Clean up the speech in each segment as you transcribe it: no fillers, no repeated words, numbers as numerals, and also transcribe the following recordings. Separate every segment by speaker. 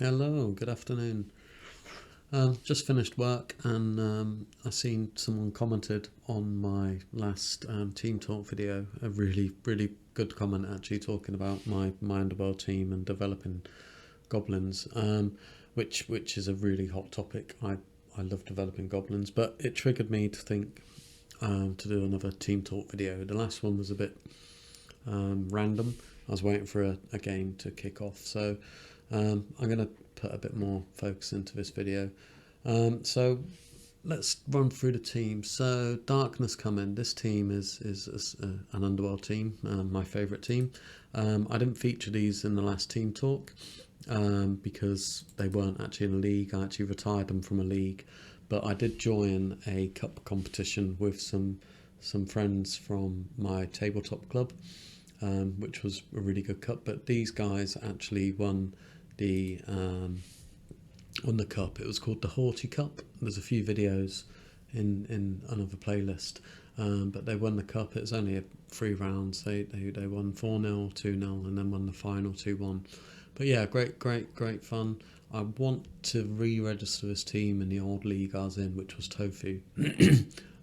Speaker 1: Hello, good afternoon. Just finished work and I seen someone commented on my last team talk video. A really good comment actually, talking about my underworld team and developing goblins, which is a really hot topic. I love developing goblins, but it triggered me to think to do another team talk video. The last one was a bit random. I was waiting for a game to kick off, so I'm going to put a bit more focus into this video. So let's run through the team. So Darkness Coming. This team is an underworld team, my favourite team. I didn't feature these in the last team talk because they weren't actually in a league. I actually retired them from a league, but I did join a cup competition with some friends from my tabletop club, which was a really good cup. But these guys actually won the cup. It was called the Haughty Cup. There's a few videos in another playlist, but they won the cup. It was only 3 rounds. They won 4-0, 2-0, and then won the final 2-1. But yeah, great fun. I want to re-register this team in the old league I was in, which was Tofu.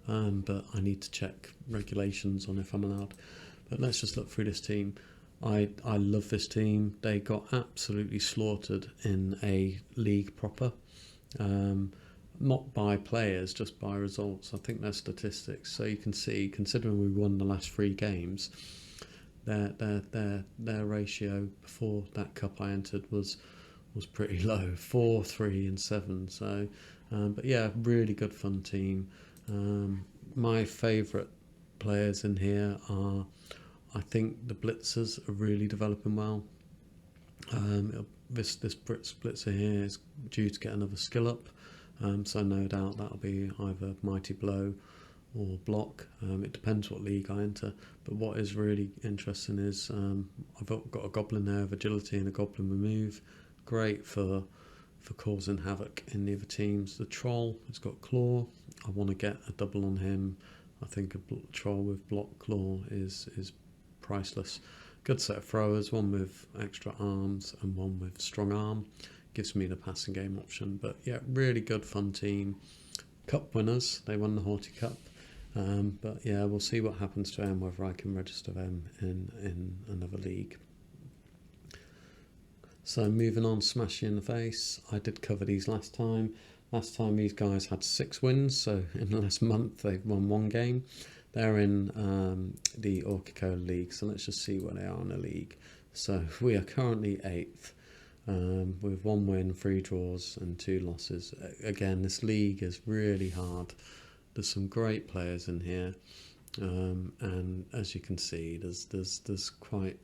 Speaker 1: But I need to check regulations on if I'm allowed. But let's just look through this team. I love this team. They got absolutely slaughtered in a league proper, not by players, just by results. I think their statistics. So you can see, considering we won the last 3 games, their ratio before that cup I entered was pretty low, 4, 3, and 7. So, but yeah, really good fun team. My favourite players in here are, I think the Blitzers are really developing well. This Blitzer here is due to get another skill up, so no doubt that'll be either Mighty Blow or Block. It depends what league I enter. But what is really interesting is I've got a Goblin there with Agility and a Goblin with Move. Great for causing havoc in the other teams. The Troll has got Claw. I want to get a double on him. I think a Troll with Block Claw is priceless. Good set of throwers, one with extra arms and one with strong arm. Gives me the passing game option. But yeah, really good fun team. Cup winners, they won the Haughty Cup. But yeah, we'll see what happens to them, whether I can register them in another league. So moving on, Smash You in the Face. I did cover these last time. Last time these guys had 6 wins, so in the last month they've won 1 game. They're in the Orca League, so let's just see where they are in the league. So we are currently 8th, with 1 win, 3 draws and 2 losses. Again, this league is really hard. There's some great players in here, and as you can see, there's quite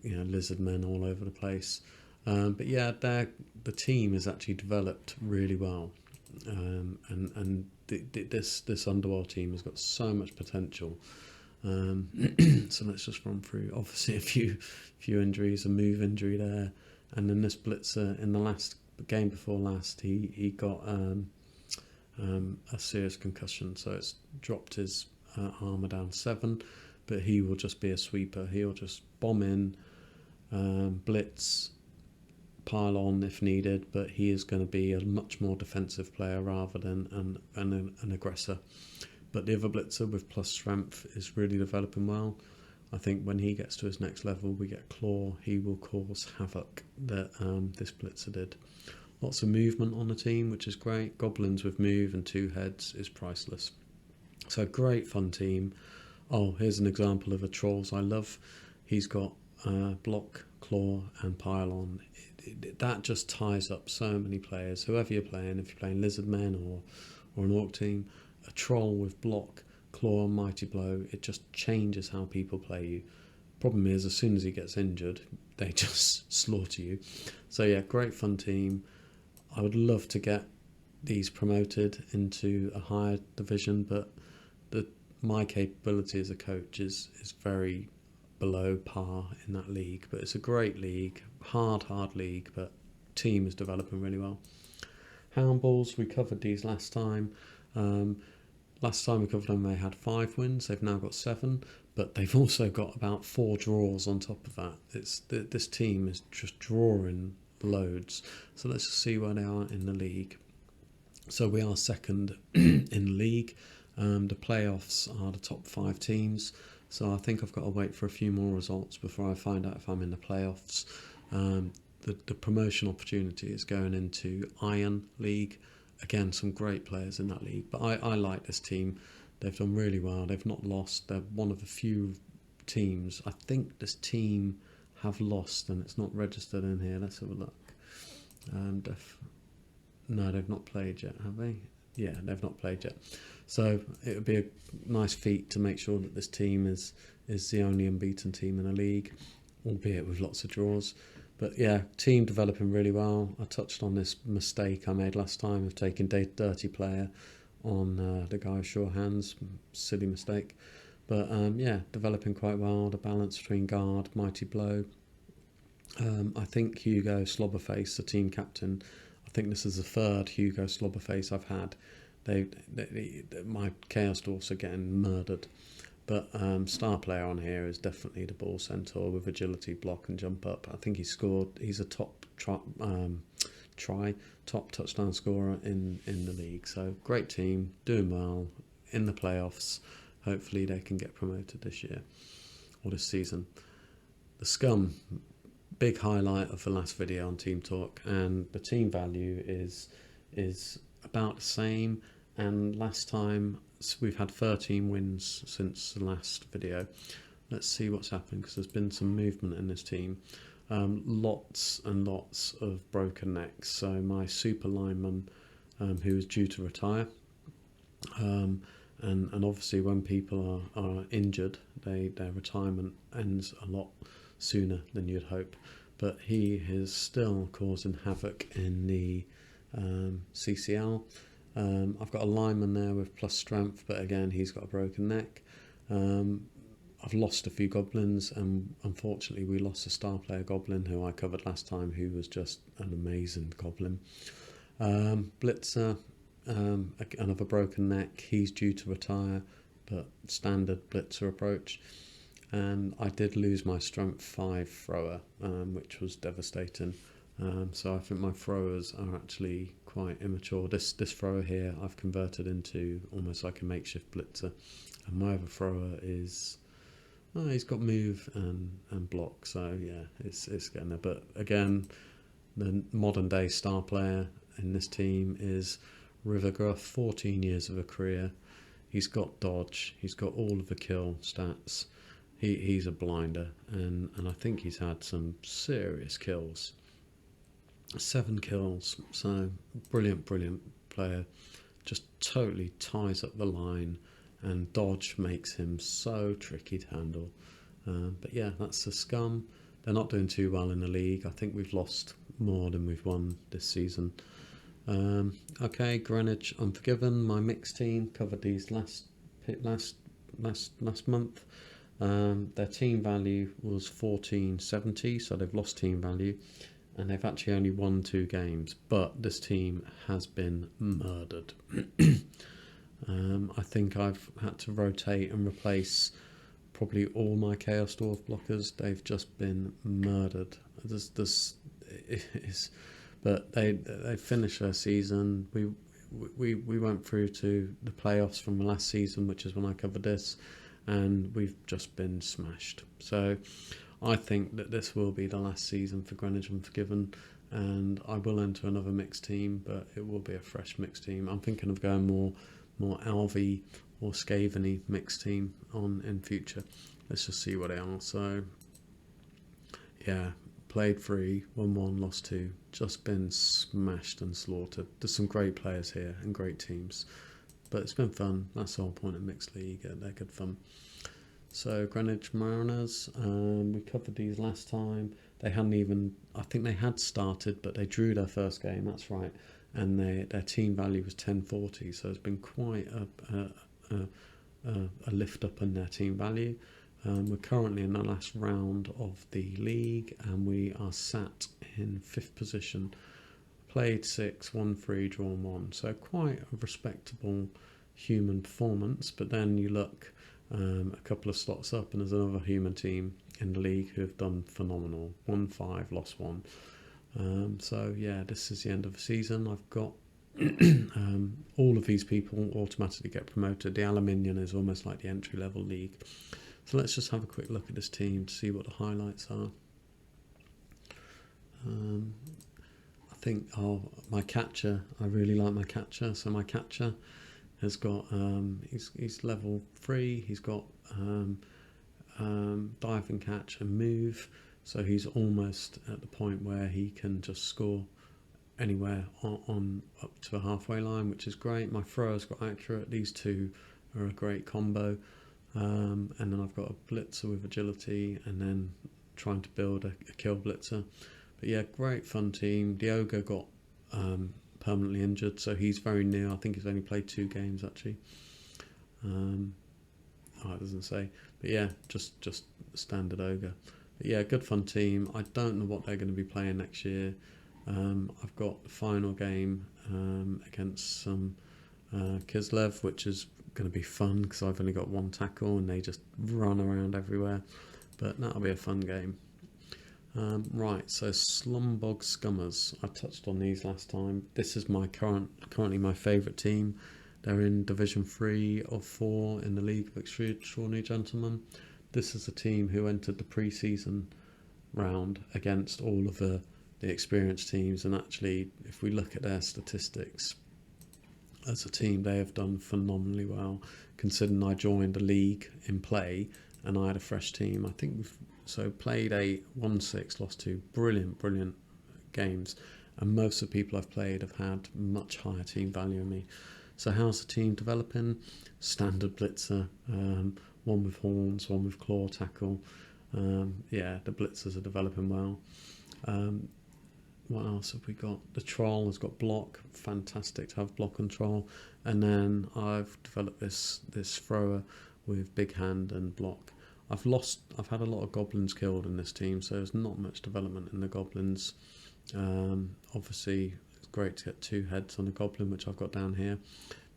Speaker 1: lizard men all over the place. But yeah, the team is actually developed really well, and this underworld team has got so much potential. So let's just run through. Obviously, a few injuries, a move injury there, and then this Blitzer in the last game before last, he got a serious concussion, so it's dropped his armour down 7. But he will just be a sweeper. He'll just bomb in, blitz, pile on if needed, but he is going to be a much more defensive player rather than an aggressor. But the other Blitzer with plus strength is really developing well. I think when he gets to his next level, we get Claw, he will cause havoc that this Blitzer did. Lots of movement on the team, which is great. Goblins with move and 2 heads is priceless. So great fun team. Oh, here's an example of a Trolls I love. He's got Block, Claw and Pile On. That just ties up so many players. Whoever you're playing, if you're playing Lizard Men or an Orc team, a Troll with Block, Claw and Mighty Blow, it just changes how people play you. Problem is, as soon as he gets injured, they just slaughter you. So yeah, great fun team. I would love to get these promoted into a higher division, but my capability as a coach is very below par in that league. But it's a great league, hard league, but team is developing really well. Hound Balls, we covered these last time. Last time we covered them, they had 5 wins. They've now got 7, but they've also got about 4 draws on top of that. This team is just drawing loads. So let's just see where they are in the league. So we are second in the league. The playoffs are the top 5 teams. So I think I've got to wait for a few more results before I find out if I'm in the playoffs. The promotion opportunity is going into Iron League. Again, some great players in that league. But I like this team. They've done really well. They've not lost. They're one of the few teams. I think this team have lost and it's not registered in here. Let's have a look. No, they've not played yet, have they? Yeah, they've not played yet. So it would be a nice feat to make sure that this team is the only unbeaten team in the league, albeit with lots of draws. But yeah, team developing really well. I touched on this mistake I made last time of taking Dirty Player on the guy with sure hands. Silly mistake. But yeah, developing quite well. The balance between guard, mighty blow. I think Hugo Slobberface, the team captain, I think this is the third Hugo Slobberface I've had. My Chaos Dwarfs are getting murdered. But star player on here is definitely the Ball Centaur with agility, block and jump up. I think he's a top touchdown scorer in the league. So great team, doing well in the playoffs. Hopefully they can get promoted this year or this season. The Scum, big highlight of the last video on Team Talk, and the team value is about the same. And last time we've had 13 wins since the last video. Let's see what's happened, because there's been some movement in this team. Lots and lots of broken necks. So my super lineman, who is due to retire, and obviously when people are injured, their retirement ends a lot sooner than you'd hope. But he is still causing havoc in the CCL. I've got a lineman there with plus strength, but again, he's got a broken neck. I've lost a few goblins, and unfortunately we lost a star player goblin who I covered last time, who was just an amazing goblin. Blitzer, another broken neck. He's due to retire, but standard Blitzer approach. And I did lose my strength 5 thrower, which was devastating. So I think my throwers are actually quite immature. This thrower here I've converted into almost like a makeshift blitzer, and my other thrower is he's got move and block, so yeah, it's getting there. But again, the modern day star player in this team is Rivergruff, 14 years of a career. He's got dodge, he's got all of the kill stats. He's a blinder, and I think he's had some serious kills. 7 kills, so brilliant player. Just totally ties up the line, and dodge makes him so tricky to handle. But yeah, that's the Scum. They're not doing too well in the league. I think we've lost more than we've won this season. Okay, Greenwich Unforgiven, my mixed team, covered these last month. Their team value was 1470, so they've lost team value, and they've actually only won 2 games, but this team has been murdered. I think I've had to rotate and replace probably all my Chaos Dwarf blockers. They've just been murdered. But they finished their season. We went through to the playoffs from the last season, which is when I covered this, and we've just been smashed. So I think that this will be the last season for Greenwich Unforgiven, and I will enter another mixed team, but it will be a fresh mixed team. I'm thinking of going more Alvy or Skaven-y mixed team on in future. Let's just see what they are. So yeah, played 3, won 1, lost 2. Just been smashed and slaughtered. There's some great players here and great teams, but it's been fun. That's the whole point of mixed league. They're good fun. So Greenwich Mariners, we covered these last time. They hadn't even, I think they had started, but they drew their first game, that's right. And their team value was 1040, so it's been quite a lift up in their team value. We're currently in the last round of the league, and we are sat in 5th position. Played 6, won 3, drawn 1. So quite a respectable human performance. But then you look a couple of slots up, and there's another human team in the league who have done phenomenal. Won 5, lost 1. So yeah, this is the end of the season. I've got all of these people automatically get promoted. The Aluminium is almost like the entry level league. So let's just have a quick look at this team to see what the highlights are. I think my catcher, I really like my catcher. So my catcher has got he's level 3. He's got dive and catch and move. So he's almost at the point where he can just score anywhere on up to a halfway line, which is great. My thrower's got accurate. These two are a great combo. And then I've got a blitzer with agility, and then trying to build a kill blitzer. But yeah, great fun team. Diogo got permanently injured, so he's very new. I think he's only played 2 games actually. It doesn't say, but yeah, just standard ogre. But yeah, good fun team. I don't know what they're going to be playing next year. I've got the final game against some Kislev, which is going to be fun because I've only got 1 tackle and they just run around everywhere. But that'll be a fun game. Right, so Slumbog Scummers. I touched on these last time. This is my currently my favourite team. They're in Division 3 of 4 in the League of Extraordinary Gentlemen. This is a team who entered the pre-season round against all of the experienced teams, and actually, if we look at their statistics, as a team, they have done phenomenally well, considering I joined the league in play and I had a fresh team. I think we've played 1-6, lost 2. Brilliant games, and most of the people I've played have had much higher team value than me. So how's the team developing? Standard blitzer, one with horns, one with claw tackle. Yeah, the blitzers are developing well. What else have we got? The troll has got block. Fantastic to have block control. And then I've developed this thrower with big hand and block. I've had a lot of goblins killed in this team, so there's not much development in the goblins. Obviously, it's great to get 2 heads on a goblin, which I've got down here.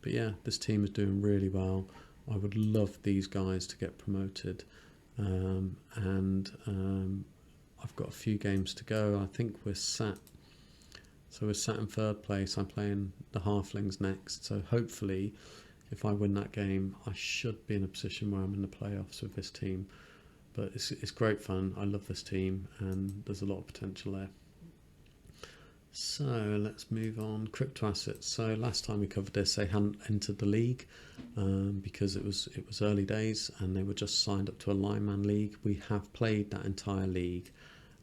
Speaker 1: But yeah, this team is doing really well. I would love these guys to get promoted. I've got a few games to go. I think we're sat in 3rd place. I'm playing the Halflings next. So hopefully, if I win that game, I should be in a position where I'm in the playoffs with this team. But it's great fun. I love this team, and there's a lot of potential there. So let's move on. Crypto assets. So last time we covered this, they hadn't entered the league because it was early days and they were just signed up to a lineman league. We have played that entire league,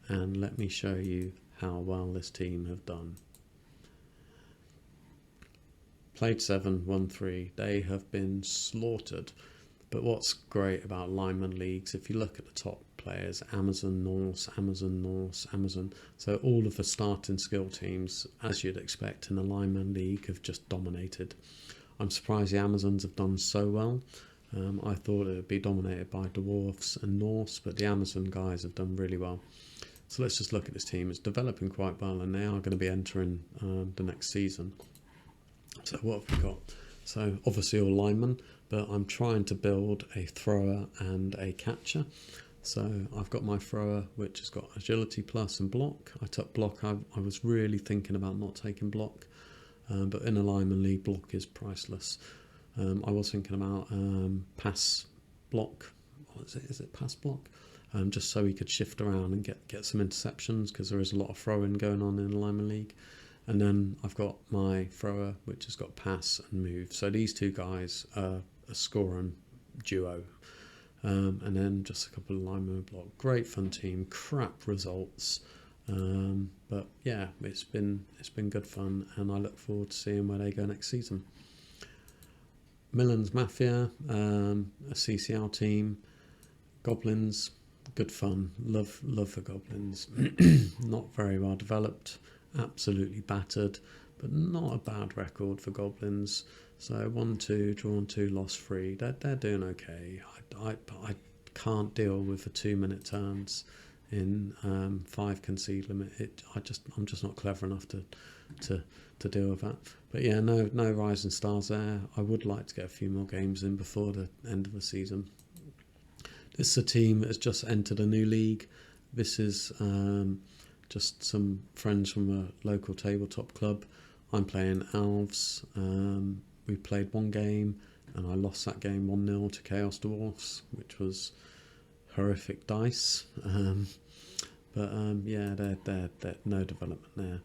Speaker 1: and let me show you how well this team have done. Played 7, won 3. They have been slaughtered. But what's great about lineman leagues, if you look at the top players, Amazon, Norse, Amazon. So all of the starting skill teams, as you'd expect in a lineman league, have just dominated. I'm surprised the Amazons have done so well. I thought it would be dominated by Dwarfs and Norse, but the Amazon guys have done really well. So let's just look at this team. It's developing quite well, and they are going to be entering the next season. So what have we got? So obviously all linemen, but I'm trying to build a thrower and a catcher. So I've got my thrower, which has got agility plus and block. I took block. I was really thinking about not taking block, but in a lineman league, block is priceless. I was thinking about pass block. What is it? Is it pass block? Just so he could shift around and get some interceptions, because there is a lot of throwing going on in a lineman league. And then I've got my thrower, which has got pass and move. So these 2 guys are a scoring duo. And then just a couple of linemen block. Great fun team. Crap results. But yeah, it's been good fun, and I look forward to seeing where they go next season. Millen's Mafia, a CCL team. Goblins, good fun. Love the Goblins. Not very well developed. Absolutely battered, but not a bad record for Goblins. So 1-2, drawn 2, lost 3. They're doing okay. I can't deal with the 2-minute turns in 5 concede limit. I'm just not clever enough to deal with that. But yeah, no rising stars there. I would like to get a few more games in before the end of the season. This is a team that has just entered a new league. This is just some friends from a local tabletop club. I'm playing Elves. We played one game and I lost that game 1-0 to Chaos Dwarfs, which was horrific dice. Yeah, they're no development there.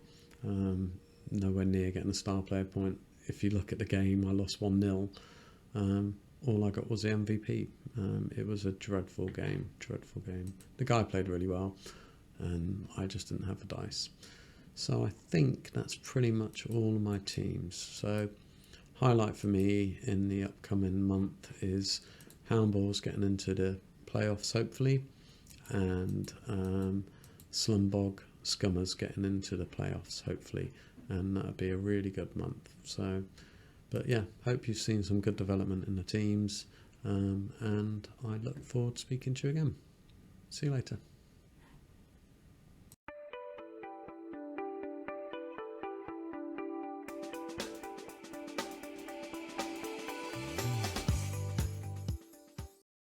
Speaker 1: Nowhere near getting a star player point. If you look at the game, I lost 1-0. All I got was the MVP. It was a dreadful game. The guy played really well, and I just didn't have the dice. So I think that's pretty much all of my teams. So highlight for me in the upcoming month is Hound Balls getting into the playoffs, hopefully, and Slumbog Scummers getting into the playoffs, hopefully, and that'll be a really good month. So, but yeah, hope you've seen some good development in the teams, and I look forward to speaking to you again. See you later.